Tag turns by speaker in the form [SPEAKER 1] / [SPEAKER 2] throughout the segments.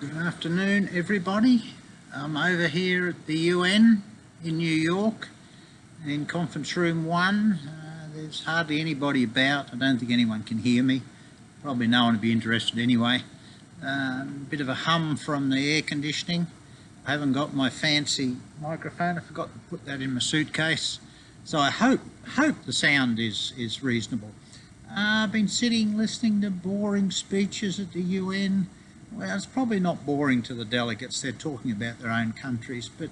[SPEAKER 1] Good afternoon, everybody. I'm over here at the UN in New York in conference room 1. There's hardly anybody about. I don't think anyone can hear me. Probably no one would be interested anyway. Bit of a hum from the air conditioning. I haven't got my fancy microphone. I forgot to put that in my suitcase. So I hope the sound is reasonable. I've been sitting listening to boring speeches at the UN. Well, it's probably not boring to the delegates. They're talking about their own countries, but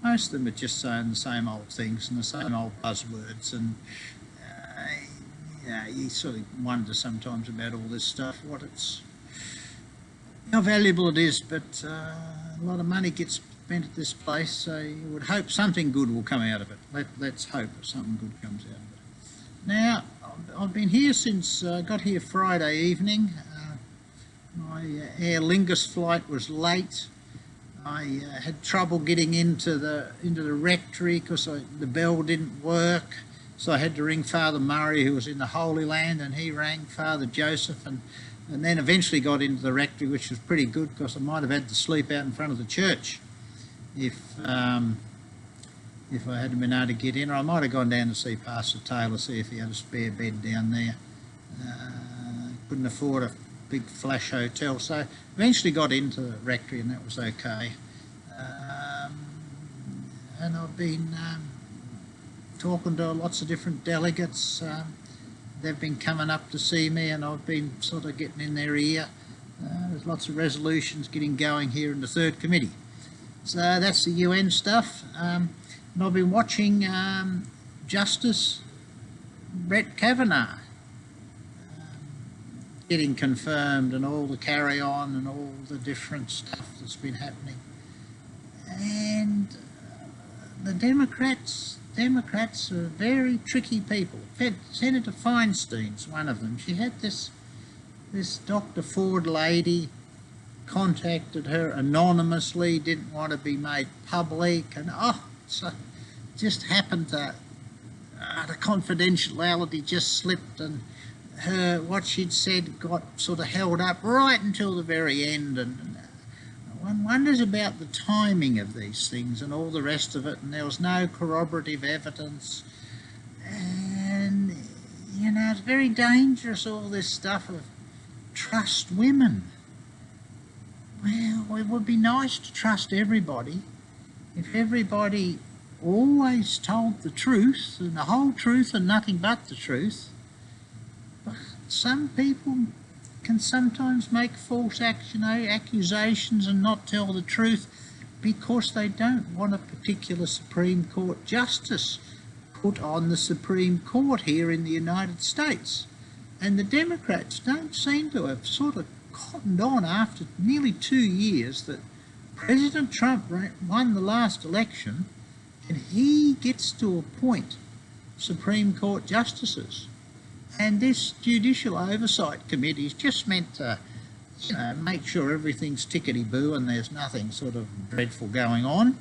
[SPEAKER 1] most of them are just saying the same old things and the same old buzzwords. And you sort of wonder sometimes about all this stuff, how valuable it is. But a lot of money gets spent at this place, so you would hope something good will come out of it. Let's hope something good comes out of it. Now, I've been here since I got here Friday evening. My Aer Lingus flight was late. I had trouble getting into the rectory because the bell didn't work. So I had to ring Father Murray, who was in the Holy Land, and he rang Father Joseph, and then eventually got into the rectory, which was pretty good because I might have had to sleep out in front of the church if I hadn't been able to get in, or I might have gone down to see Pastor Taylor, see if he had a spare bed down there. Couldn't afford a big flash hotel, so eventually got into the rectory and that was okay. And I've been talking to lots of different delegates. They've been coming up to see me and I've been sort of getting in their ear. There's lots of resolutions getting going here in the third committee. So that's the UN stuff. And I've been watching Justice Brett Kavanaugh getting confirmed and all the carry on and all the different stuff that's been happening. And the Democrats are very tricky people. Senator Feinstein's one of them. She had this Dr. Ford lady contacted her anonymously, didn't want to be made public, and so just happened that the confidentiality just slipped, and what she'd said got sort of held up right until the very end, and one wonders about the timing of these things and all the rest of it, and there was no corroborative evidence, and it's very dangerous, all this stuff of trust women. Well, it would be nice to trust everybody if everybody always told the truth and the whole truth and nothing but the truth. But some people can sometimes make false accusations and not tell the truth because they don't want a particular Supreme Court justice put on the Supreme Court here in the United States. And the Democrats don't seem to have sort of cottoned on after nearly 2 years that President Trump won the last election and he gets to appoint Supreme Court justices. And this Judicial Oversight Committee is just meant to, make sure everything's tickety-boo and there's nothing sort of dreadful going on,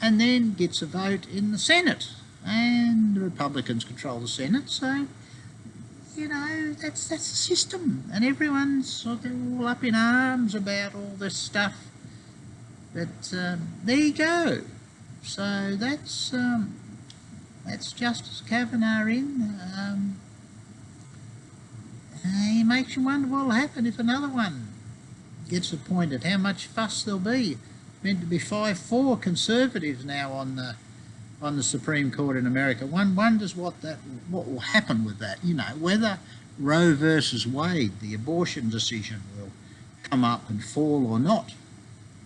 [SPEAKER 1] and then gets a vote in the Senate. And the Republicans control the Senate, so, that's the system. And everyone's sort of all up in arms about all this stuff. But there you go. So that's Justice Kavanaugh in. It makes you wonder what will happen if another one gets appointed, how much fuss there'll be. Meant to be 5-4 Conservatives now on the Supreme Court in America. One wonders what will happen with that, whether Roe versus Wade, the abortion decision, will come up and fall or not.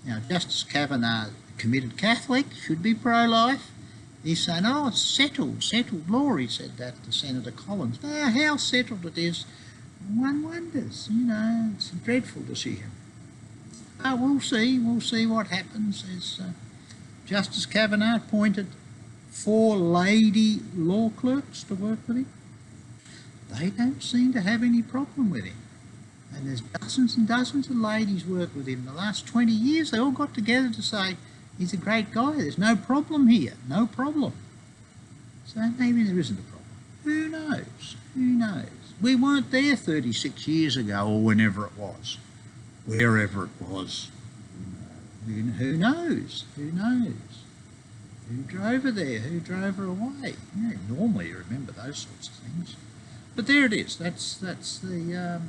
[SPEAKER 1] Now, Justice Kavanaugh, committed Catholic, should be pro-life. He's saying, it's settled law, he said that to Senator Collins. Now, how settled it is, one wonders, it's a dreadful decision. We'll see what happens. As Justice Kavanaugh appointed 4 lady law clerks to work with him. They don't seem to have any problem with him. And there's dozens and dozens of ladies work with him. The last 20 years, they all got together to say, he's a great guy, there's no problem here, no problem. So maybe there isn't a problem. Who knows? Who knows? We weren't there 36 years ago or whenever it was, wherever it was. Who knows? Who knows? Who drove her there? Who drove her away? You know, normally you remember those sorts of things. But there it is. That's the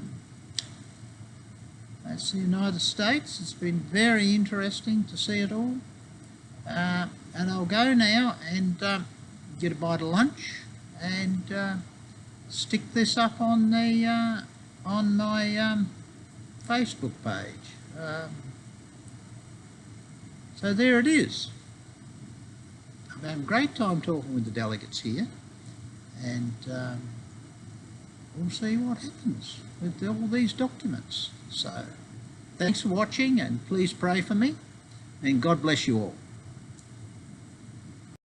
[SPEAKER 1] United States. It's been very interesting to see it all. And I'll go now and get a bite of lunch and stick this up on the on my Facebook page. So there it is. I'm having a great time talking with the delegates here, and we'll see what happens with all these documents. So thanks for watching, and please pray for me, and God bless you all.